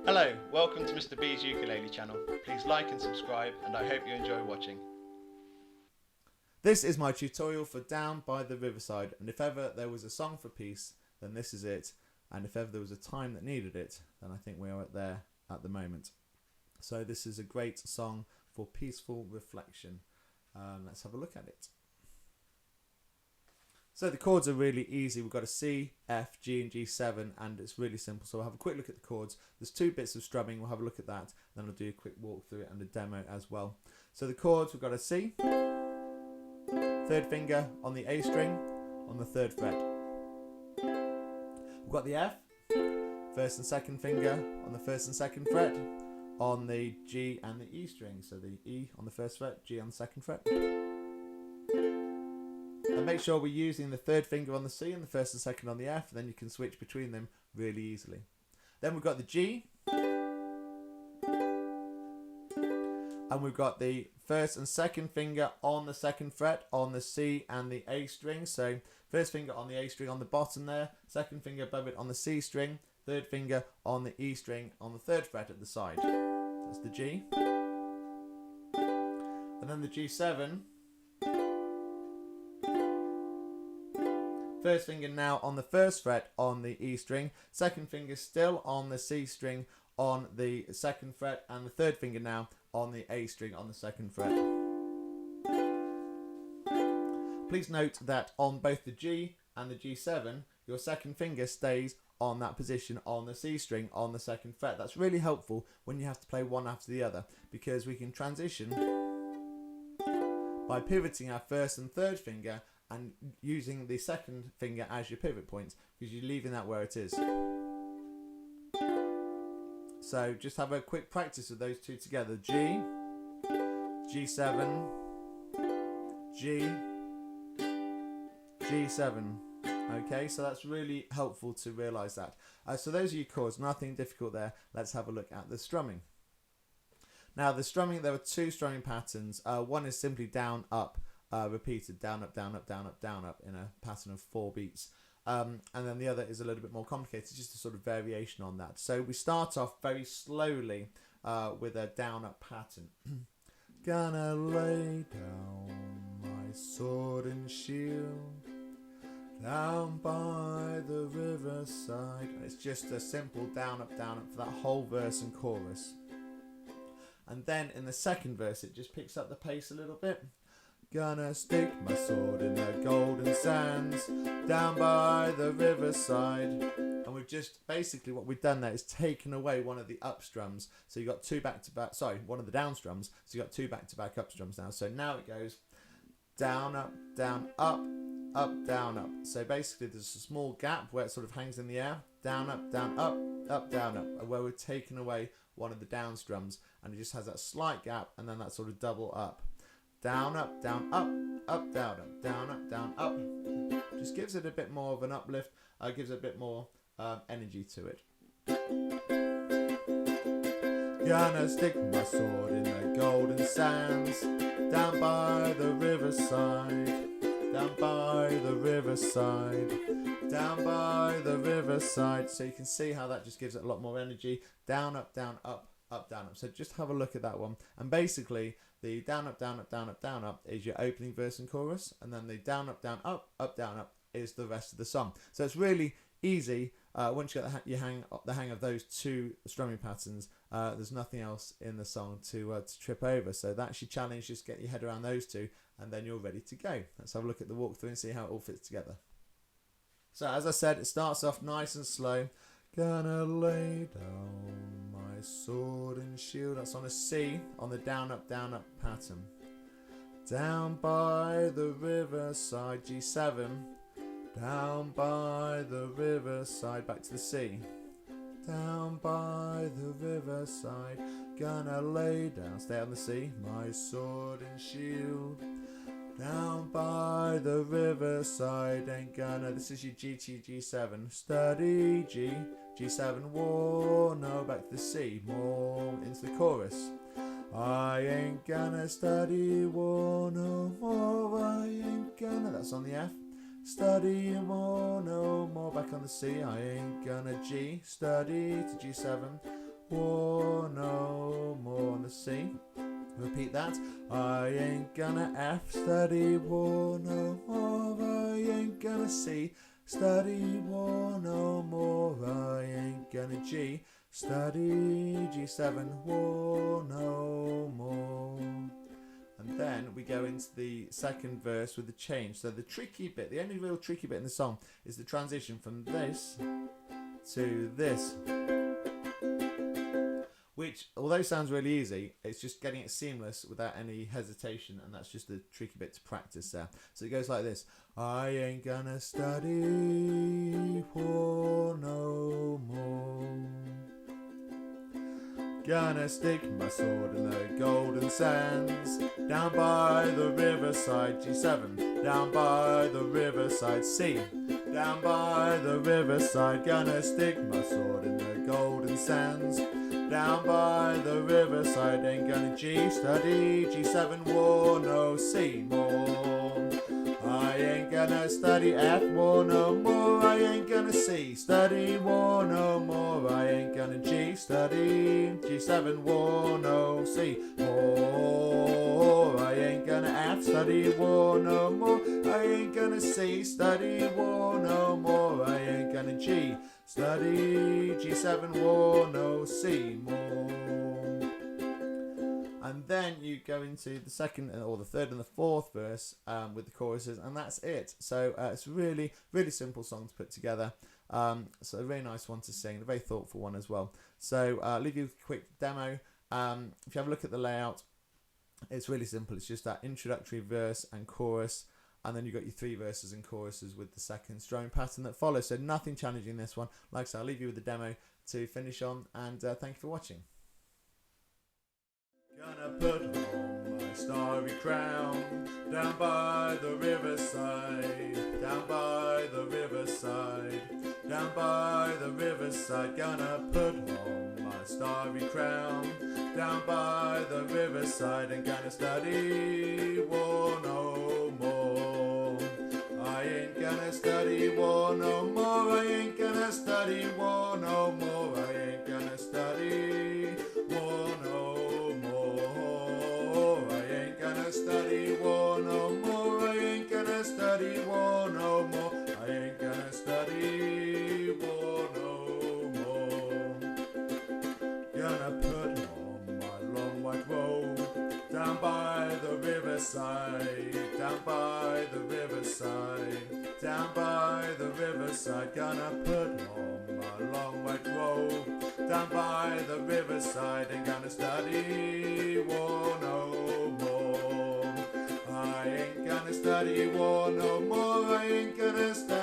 Hello, welcome to Mr. B's Ukulele channel. Please like and subscribe, and I hope you enjoy watching. This is my tutorial for Down by the Riverside, and if ever there was a song for peace, then this is it, and if ever there was a time that needed it, then I think we are there at the moment. So this is a great song for peaceful reflection. Let's have a look at it. So the chords are really easy. We've got a C, F, G and G7, and it's really simple. So we'll have a quick look at the chords. There's 2 bits of strumming. We'll have a look at that. Then I'll do a quick walk through it and a demo as well. So the chords, we've got a C, 3rd finger on the A string on the 3rd fret. We've got the F, 1st and 2nd finger on the 1st and 2nd fret on the G and the E string. So the E on the 1st fret, G on the 2nd fret. And make sure we're using the 3rd finger on the C and the 1st and 2nd on the F, and then you can switch between them really easily. Then we've got the G, and we've got the 1st and 2nd finger on the 2nd fret on the C and the A string. So 1st finger on the A string on the bottom there, 2nd finger above it on the C string, 3rd finger on the E string on the 3rd fret at the side. That's the G. And then the G7. 1st finger now on the 1st fret on the E string, 2nd finger still on the C string on the 2nd fret, and the 3rd finger now on the A string on the 2nd fret. Please note that on both the G and the G7, your 2nd finger stays on that position on the C string on the 2nd fret. That's really helpful when you have to play one after the other, because we can transition by pivoting our 1st and 3rd finger and using the 2nd finger as your pivot point, because you're leaving that where it is. So just have a quick practice of those 2 together. G, G7, G, G7. Okay, so that's really helpful to realise that. So those are your chords, nothing difficult there. Let's have a look at the strumming. Now the strumming, there are 2 strumming patterns. One is simply down, up, repeated down, up, down, up, down, up, down, up in a pattern of 4 beats. And then the other is a little bit more complicated, just a sort of variation on that. So we start off very slowly with a down, up pattern. Gonna lay down my sword and shield down by the riverside. And it's just a simple down, up for that whole verse and chorus. And then in the 2nd verse, it just picks up the pace a little bit. Gonna stick my sword in the golden sands down by the riverside. And we've just, basically what we've done there is taken away one of the up strums. So you've got 2 back-to-back, sorry, one of the down strums. So you've got 2 back-to-back up strums now. So now it goes down, up, up, down, up. So basically there's a small gap where it sort of hangs in the air. Down, up, down, up, down, up. Where we've taken away one of the down strums. And it just has that slight gap and then that sort of double up. Down, up, down, up, down, up, down, up. Just gives it a bit more of an uplift, gives it a bit more energy to it. Gonna stick my sword in the golden sands, down by the riverside, down by the riverside, down by the riverside. So you can see how that just gives it a lot more energy. Down, up, down, up, down, up. So just have a look at that one. And basically, the down, up, down, up, down, up, down, up is your opening verse and chorus, and then the down, up, down, up, down, up is the rest of the song. So it's really easy once you get the hang of those 2 strumming patterns. There's nothing else in the song to trip over. So that's your challenge. Just get your head around those 2, and then you're ready to go. Let's have a look at the walkthrough and see how it all fits together. So as I said, it starts off nice and slow. Gonna lay down my sword and shield. That's on a C on the down, up pattern. Down by the riverside, G7. Down by the riverside, back to the C. Down by the riverside, gonna lay down, stay on the C, my sword and shield. Down by the riverside, ain't gonna, this is your G7, study G, G7, war, no, back to the C, more, into the chorus. I ain't gonna study war no more, I ain't gonna, that's on the F. Study more, no more, back on the C. I ain't gonna G, study to G7. war no more. On the C. Repeat that. I ain't gonna F, study war no more. I ain't gonna C, study war no more. I ain't gonna G, study G7, war no more. And then we go into the second verse with the change. So the tricky bit, the only real tricky bit in the song is the transition from this to this, which, although sounds really easy, it's just getting it seamless without any hesitation, and that's just the tricky bit to practice there. So it goes like this. I ain't gonna study war no more. Gonna stick my sword in the golden sands, down by the riverside. G7, down by the riverside. C, down by the riverside. Gonna stick my sword in the golden sands, down by the riverside. Ain't gonna G, study G7, war no C more. I ain't gonna study F, war no more. I ain't gonna C, study war no more. I ain't gonna G, study G7, war no C more. I ain't gonna F, study war no more. I ain't gonna C, study war no more. I ain't gonna G, study G7, war no C more. And then you go into the second or the third and the fourth verse with the choruses, and that's it. So it's a really, really simple song to put together. So a very nice one to sing, a very thoughtful one as well. So I'll leave you with a quick demo. If you have a look at the layout, it's really simple. It's just that introductory verse and chorus, and then you've got your 3 verses and choruses with the second strumming pattern that follows. So nothing challenging this one. Like I said, I'll leave you with the demo to finish on, and thank you for watching. Gonna put on my starry crown, down by the riverside, down by the riverside, down by the riverside. Gonna put on my starry crown, down by the riverside, and gonna study war no more. I ain't gonna study war no more. I ain't gonna study war no more. I ain't gonna study war no more. I ain't gonna study war no more. I ain't gonna study war no more. I ain't gonna study war no more. Gonna put on my long white robe, down by the riverside, down by the riverside, down by the riverside. Gonna put on my long white robe, down by the riverside, and gonna study war no more. I ain't gonna study war no more. I ain't gonna study